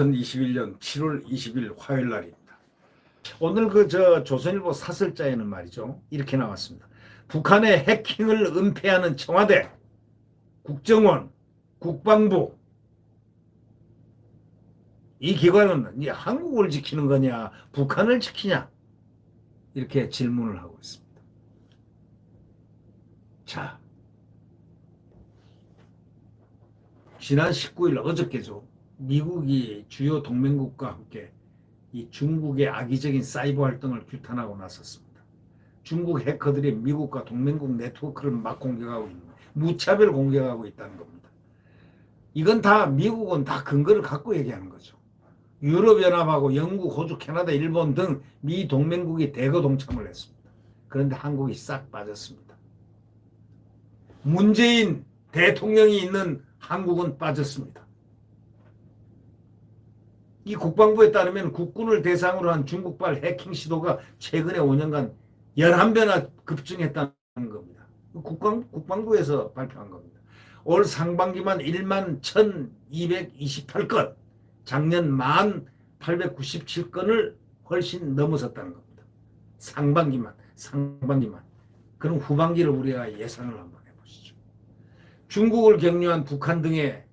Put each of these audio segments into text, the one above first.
2021년 7월 20일 화요일 날입니다. 오늘 조선일보 사설자에는 말이죠. 이렇게 나왔습니다. 북한의 해킹을 은폐하는 청와대, 국정원, 국방부, 이 기관은 한국을 지키는 거냐, 북한을 지키냐, 이렇게 질문을 하고 있습니다. 자, 지난 19일 어저께죠. 미국이 주요 동맹국과 함께 이 중국의 악의적인 사이버 활동을 규탄하고 나섰습니다. 중국 해커들이 미국과 동맹국 네트워크를 막 공격하고 있는, 무차별 공격하고 있다는 겁니다. 이건 다 미국은 다 근거를 갖고 얘기하는 거죠. 유럽연합하고 영국, 호주, 캐나다, 일본 등 미 동맹국이 대거 동참을 했습니다. 그런데 한국이 싹 빠졌습니다. 문재인 대통령이 있는 한국은 빠졌습니다. 이 국방부에 따르면 국군을 대상으로 한 중국발 해킹 시도가 최근에 5년간 11배나 급증했다는 겁니다. 국방부에서 발표한 겁니다. 올 상반기만 1만 1,228건, 작년 1,897건을 훨씬 넘어섰다는 겁니다. 상반기만. 그럼 후반기를 우리가 예상을 한번 해보시죠. 중국을 격려한 북한 등의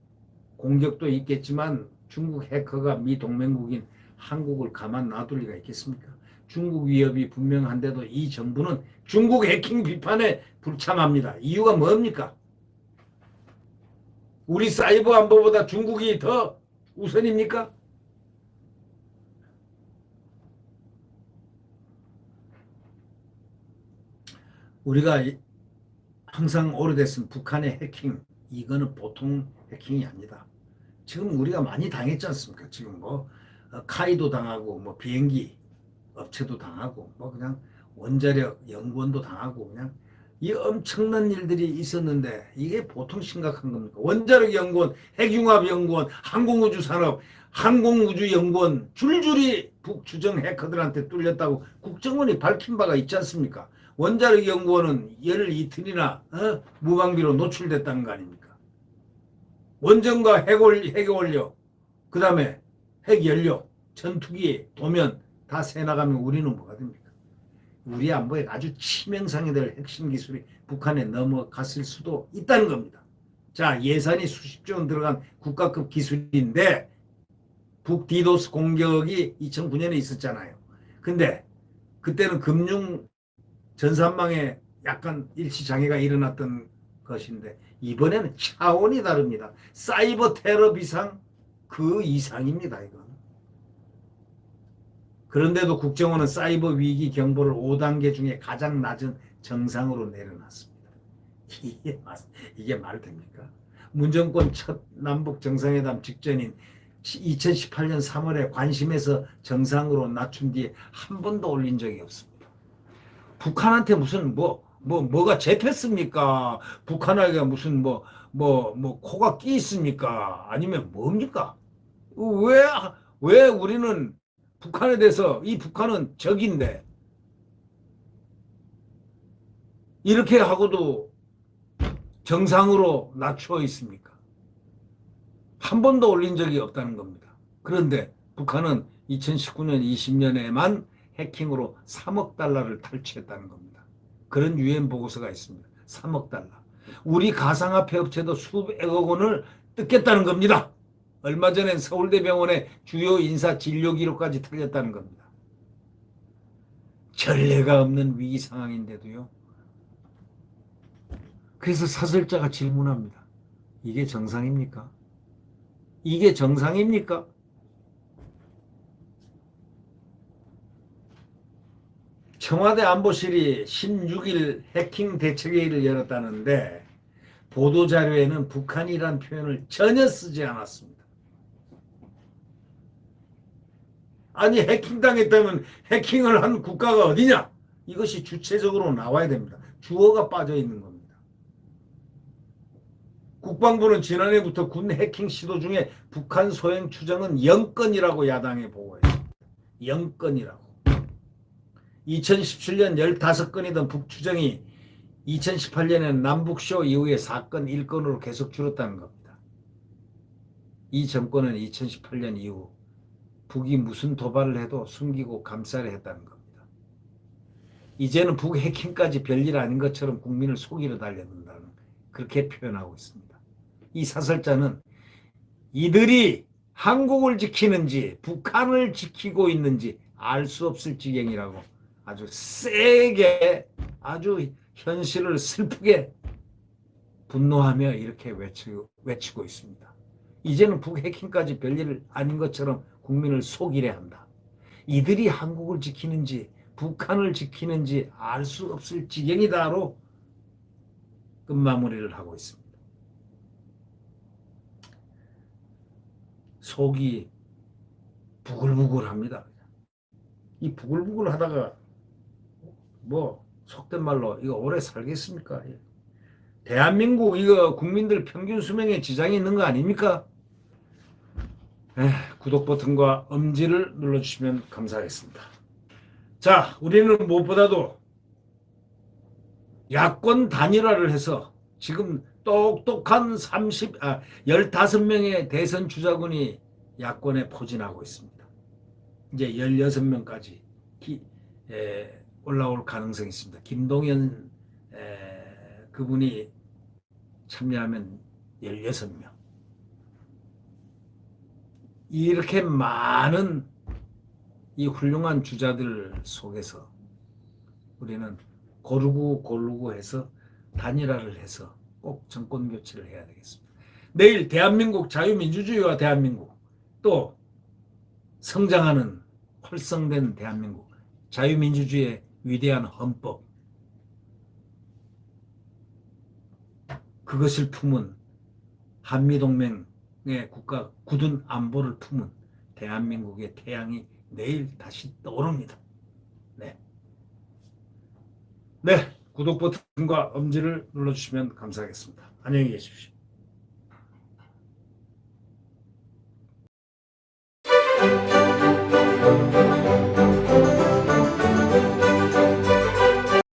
공격도 있겠지만 중국 해커가 미 동맹국인 한국을 가만 놔둘 리가 있겠습니까? 중국 위협이 분명한데도 이 정부는 중국 해킹 비판에 불참합니다. 이유가 뭡니까? 우리 사이버 안보보다 중국이 더 우선입니까? 우리가 항상 오래됐으면 북한의 해킹, 이거는 보통 해킹이 아니다. 지금 우리가 많이 당했지 않습니까? 지금 카이도 당하고 비행기 업체도 당하고 그냥 원자력 연구원도 당하고 그냥 이 엄청난 일들이 있었는데 이게 보통 심각한 겁니까? 원자력 연구원, 핵융합 연구원, 항공우주산업, 항공우주연구원 줄줄이 북추정 해커들한테 뚫렸다고 국정원이 밝힌 바가 있지 않습니까? 원자력 연구원은 열 이틀이나 무방비로 노출됐다는 거 아닙니까? 원전과 핵원료, 그 다음에 핵연료, 전투기, 도면 다 새나가면 우리는 뭐가 됩니까? 우리 안보에 아주 치명상이 될 핵심 기술이 북한에 넘어갔을 수도 있다는 겁니다. 자, 예산이 수십조 원 들어간 국가급 기술인데 북 디도스 공격이 2009년에 있었잖아요. 근데 그때는 금융 전산망에 약간 일치장애가 일어났던 것인데 이번에는 차원이 다릅니다. 사이버 테러 비상 그 이상입니다. 이건. 그런데도 국정원은 사이버 위기 경보를 5단계 중에 가장 낮은 정상으로 내려놨습니다. 이게 말 됩니까? 문정권 첫 남북 정상회담 직전인 2018년 3월에 관심에서 정상으로 낮춘 뒤에 한 번도 올린 적이 없습니다. 북한한테 무슨 뭐가 잡혔습니까? 북한에게 무슨 코가 끼 있습니까? 아니면 뭡니까? 왜 우리는 북한에 대해서 이 북한은 적인데 이렇게 하고도 정상으로 낮춰 있습니까? 한 번도 올린 적이 없다는 겁니다. 그런데 북한은 2019년 20년에만 해킹으로 3억 달러를 탈취했다는 겁니다. 그런 유엔 보고서가 있습니다. 3억 달러. 우리 가상화폐 업체도 수백억 원을 뜯겠다는 겁니다. 얼마 전엔 서울대병원의 주요 인사 진료 기록까지 털렸다는 겁니다. 전례가 없는 위기 상황인데도요. 그래서 사설자가 질문합니다. 이게 정상입니까? 이게 정상입니까? 청와대 안보실이 16일 해킹 대책회의를 열었다는데 보도자료에는 북한이란 표현을 전혀 쓰지 않았습니다. 아니 해킹당했다면 해킹을 한 국가가 어디냐? 이것이 주체적으로 나와야 됩니다. 주어가 빠져 있는 겁니다. 국방부는 지난해부터 군 해킹 시도 중에 북한 소행 추정은 0건이라고 야당에 보고했습니다. 0건이라고. 2017년 15건이던 북추정이 2018년에는 남북쇼 이후에 사건 1건으로 계속 줄었다는 겁니다. 이 정권은 2018년 이후 북이 무슨 도발을 해도 숨기고 감싸려 했다는 겁니다. 이제는 북 해킹까지 별일 아닌 것처럼 국민을 속이려 달려든다는 그렇게 표현하고 있습니다. 이 사설자는 이들이 한국을 지키는지 북한을 지키고 있는지 알 수 없을 지경이라고 아주 세게 아주 현실을 슬프게 분노하며 이렇게 외치고 있습니다. 이제는 북 해킹까지 별일 아닌 것처럼 국민을 속이려 한다. 이들이 한국을 지키는지 북한을 지키는지 알 수 없을 지경이다로 끝마무리를 하고 있습니다. 속이 부글부글합니다. 이 부글부글 하다가 뭐 속된 말로 이거 오래 살겠습니까? 대한민국 이거 국민들 평균 수명에 지장이 있는 거 아닙니까? 구독 버튼과 엄지를 눌러주시면 감사하겠습니다. 자, 우리는 무엇보다도 야권 단일화를 해서 지금 똑똑한 15명의 대선 주자군이 야권에 포진하고 있습니다. 이제 16명까지 올라올 가능성이 있습니다. 김동연 그분이 참여하면 16명. 이렇게 많은 이 훌륭한 주자들 속에서 우리는 고르고 해서 단일화를 해서 꼭 정권 교체를 해야 되겠습니다. 내일 대한민국 자유민주주의와 대한민국 또 성장하는 활성된 대한민국 자유민주주의의 위대한 헌법 그것을 품은 한미동맹의 국가 굳은 안보를 품은 대한민국의 태양이 내일 다시 떠오릅니다. 네. 구독 버튼과 엄지를 눌러주시면 감사하겠습니다. 안녕히 계십시오.